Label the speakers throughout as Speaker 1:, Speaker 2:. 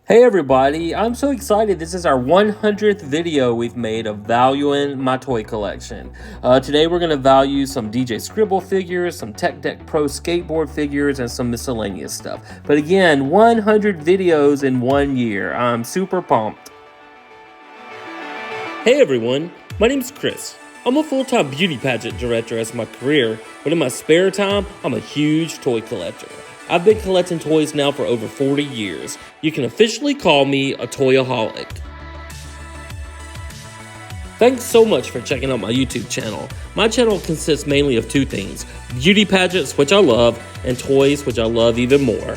Speaker 1: Hey everybody, I'm so excited. This is our 100th video we've made of valuing my toy collection. Today we're going to value some DJ Skribble figures, some Tech Deck Pro skateboard figures, and some miscellaneous stuff. But again, 100 videos in 1 year. I'm super pumped. Hey everyone, my name's Chris. I'm a full-time beauty pageant director as my career, but in my spare time, I'm a huge toy collector. I've been collecting toys now for over 40 years. You can officially call me a toyaholic. Thanks so much for checking out my YouTube channel. My channel consists mainly of two things: beauty pageants, which I love, and toys, which I love even more.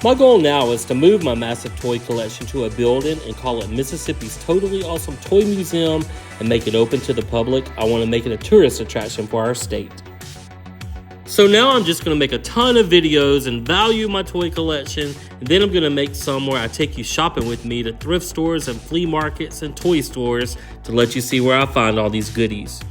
Speaker 1: My goal now is to move my massive toy collection to a building and call it Mississippi's Totally Awesome Toy Museum and make it open to the public. I want to make it a tourist attraction for our state. So now I'm just going to make a ton of videos and value my toy collection, and then I'm going to make some where I take you shopping with me to thrift stores and flea markets and toy stores to let you see where I find all these goodies.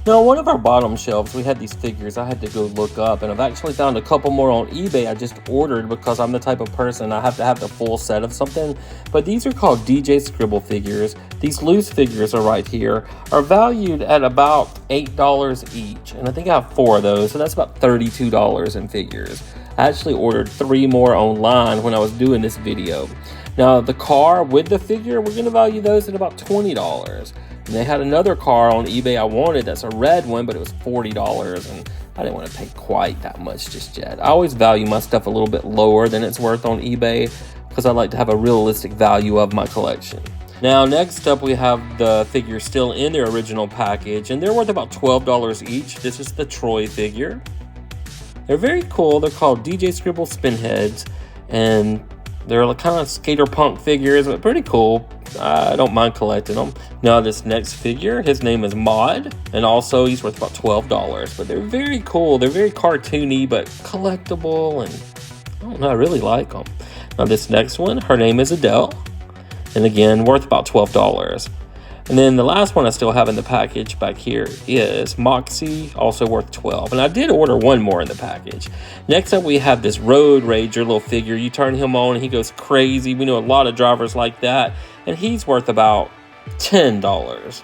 Speaker 1: Now, on one of our bottom shelves, we had these figures I had to go look up, and I've actually found a couple more on eBay I just ordered because I'm the type of person I have to have the full set of something. But these are called DJ Skribble figures. These loose figures are right here, are valued at about $8 each, and I think I have 4 of those, so that's about $32 in figures. I actually ordered 3 more online when I was doing this video. Now, the car with the figure, we're going to value those at about $20. And they had another car on eBay I wanted, that's a red one, but it was $40, and I didn't want to pay quite that much just yet. I always value my stuff a little bit lower than it's worth on eBay because I like to have a realistic value of my collection. Now, next up, we have the figures still in their original package, and they're worth about $12 each. This is the Troy figure. They're very cool. They're called DJ Skribbles Spinheads, and they're kind of skater punk figures, but pretty cool. I don't mind collecting them. Now, this next figure, his name is Mod, and also he's worth about $12, but they're very cool. They're very cartoony, but collectible, and I don't know, I really like them. Now, this next one, her name is Adele, and again, worth about $12. And then the last one I still have in the package back here is Moxie, also worth $12. And I did order one more in the package. Next up, we have this Road Rager little figure. You turn him on and he goes crazy. We know a lot of drivers like that. And he's worth about $10.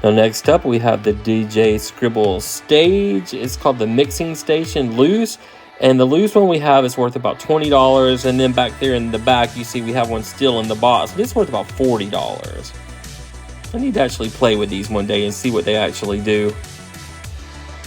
Speaker 1: Now, next up, we have the DJ Skribbles stage. It's called the Mixing Station Loose. And the loose one we have is worth about $20. And then back there in the back, you see we have one still in the box. This is worth about $40. I need to actually play with these one day and see what they actually do.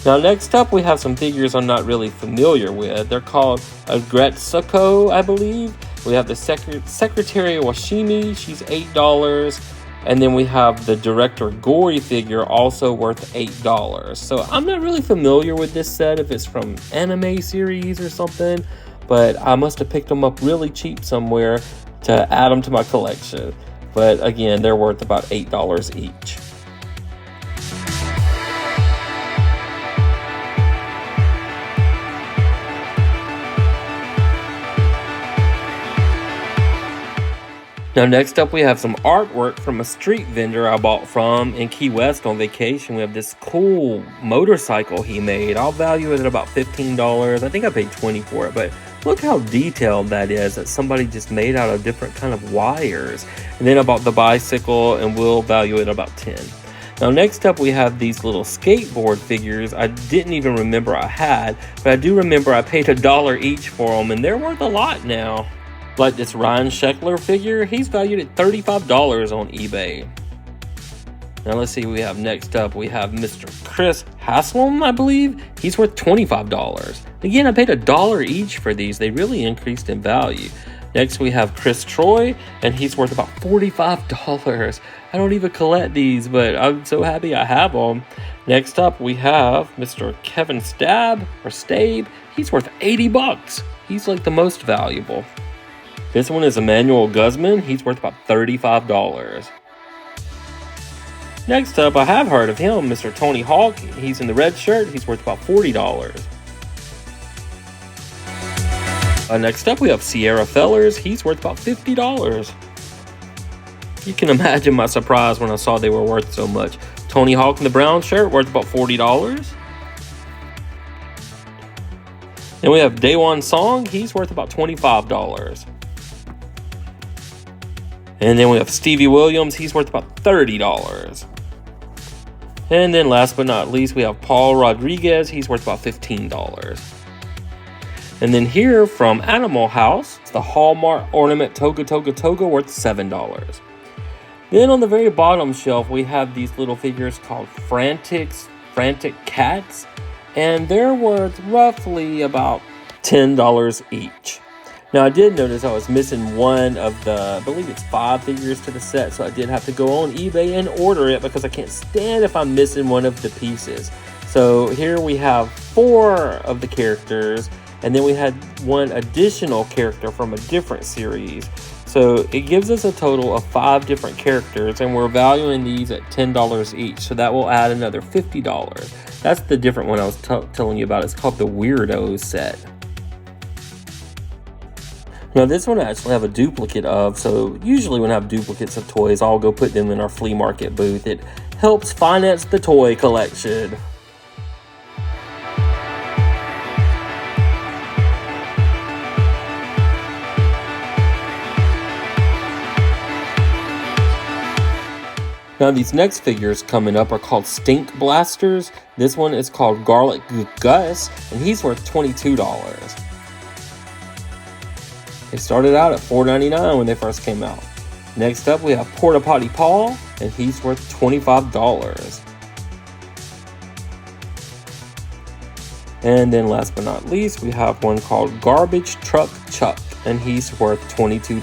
Speaker 1: Now, next up, we have some figures I'm not really familiar with. They're called Agretsuko, I believe. We have the Secretary Washimi. She's $8. And then we have the Director Gory figure, also worth $8. So I'm not really familiar with this set, if it's from anime series or something. But I must have picked them up really cheap somewhere to add them to my collection. But again, they're worth about $8 each. Now, next up, we have some artwork from a street vendor I bought from in Key West on vacation. We have this cool motorcycle he made. I'll value it at about $15. I think I paid $20 for it, but look how detailed that is, that somebody just made out of different kind of wires. And then I bought the bicycle, and we'll value it at about $10. Now, next up, we have these little skateboard figures I didn't even remember I had, but I do remember I paid $1 each for them, and they're worth a lot now. Like this Ryan Sheckler figure, he's valued at $35 on eBay. Now, let's see what we have next up. We have Mr. Chris Haslam, I believe. He's worth $25. Again, I paid $1 each for these. They really increased in value. Next, we have Chris Troy, and he's worth about $45. I don't even collect these, but I'm so happy I have them. Next up, we have Mr. Kevin Stabe. He's worth $80. He's like the most valuable. This one is Emmanuel Guzman. He's worth about $35. Next up, I have heard of him, Mr. Tony Hawk. He's in the red shirt. He's worth about $40. Next up, we have Sierra Fellers. He's worth about $50. You can imagine my surprise when I saw they were worth so much. Tony Hawk in the brown shirt, worth about $40. Then we have Daewon Song. He's worth about $25. And then we have Stevie Williams. He's worth about $30. And then last but not least, we have Paul Rodriguez. He's worth about $15. And then here from Animal House, it's the Hallmark Ornament Toga worth $7. Then on the very bottom shelf, we have these little figures called Frantic Cats. And they're worth roughly about $10 each. Now I did notice I was missing one of the, I believe it's 5 figures to the set, so I did have to go on eBay and order it because I can't stand if I'm missing one of the pieces. So here we have 4 of the characters, and then we had one additional character from a different series. So it gives us a total of 5 different characters, and we're valuing these at $10 each, so that will add another $50. That's the different one I was telling you about. It's called the Weirdos set. Now this one I actually have a duplicate of, so usually when I have duplicates of toys, I'll go put them in our flea market booth. It helps finance the toy collection. Now these next figures coming up are called Stink Blasters. This one is called Garlic Gus, and he's worth $22. They started out at $4.99 when they first came out. Next up, we have Porta Potty Paul, and he's worth $25. And then last but not least, we have one called Garbage Truck Chuck, and he's worth $22.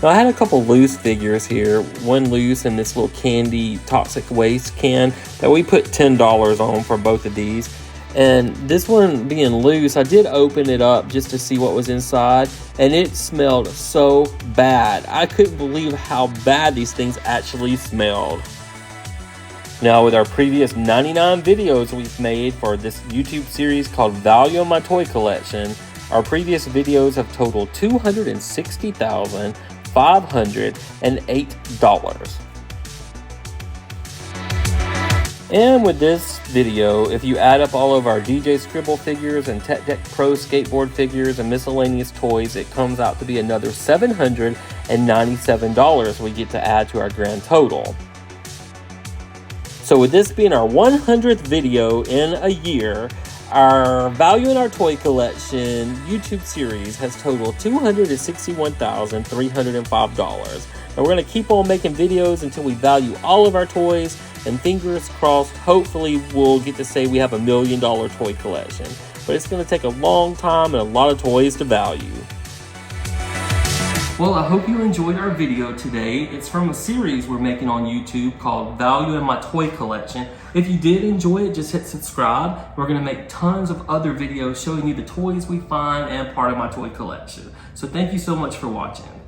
Speaker 1: Now I had a couple loose figures here, one loose in this little candy toxic waste can that we put $10 on for both of these. And this one being loose, I did open it up just to see what was inside, and it smelled so bad. I couldn't believe how bad these things actually smelled. Now with our previous 99 videos we've made for this YouTube series called Value in My Toy Collection, our previous videos have totaled $260,508. And with this video, if you add up all of our DJ Skribble figures and Tech Deck Pro skateboard figures and miscellaneous toys, it comes out to be another $797 we get to add to our grand total. So with this being our 100th video in a year, our Value in Our Toy Collection YouTube series has totaled $261,305. And we're going to keep on making videos until we value all of our toys, and fingers crossed, hopefully we'll get to say we have $1 million toy collection. But it's going to take a long time and a lot of toys to value. Well, I hope you enjoyed our video today. It's from a series we're making on YouTube called Value in My Toy Collection. If you did enjoy it, just hit subscribe. We're going to make tons of other videos showing you the toys we find and part of my toy collection. So thank you so much for watching.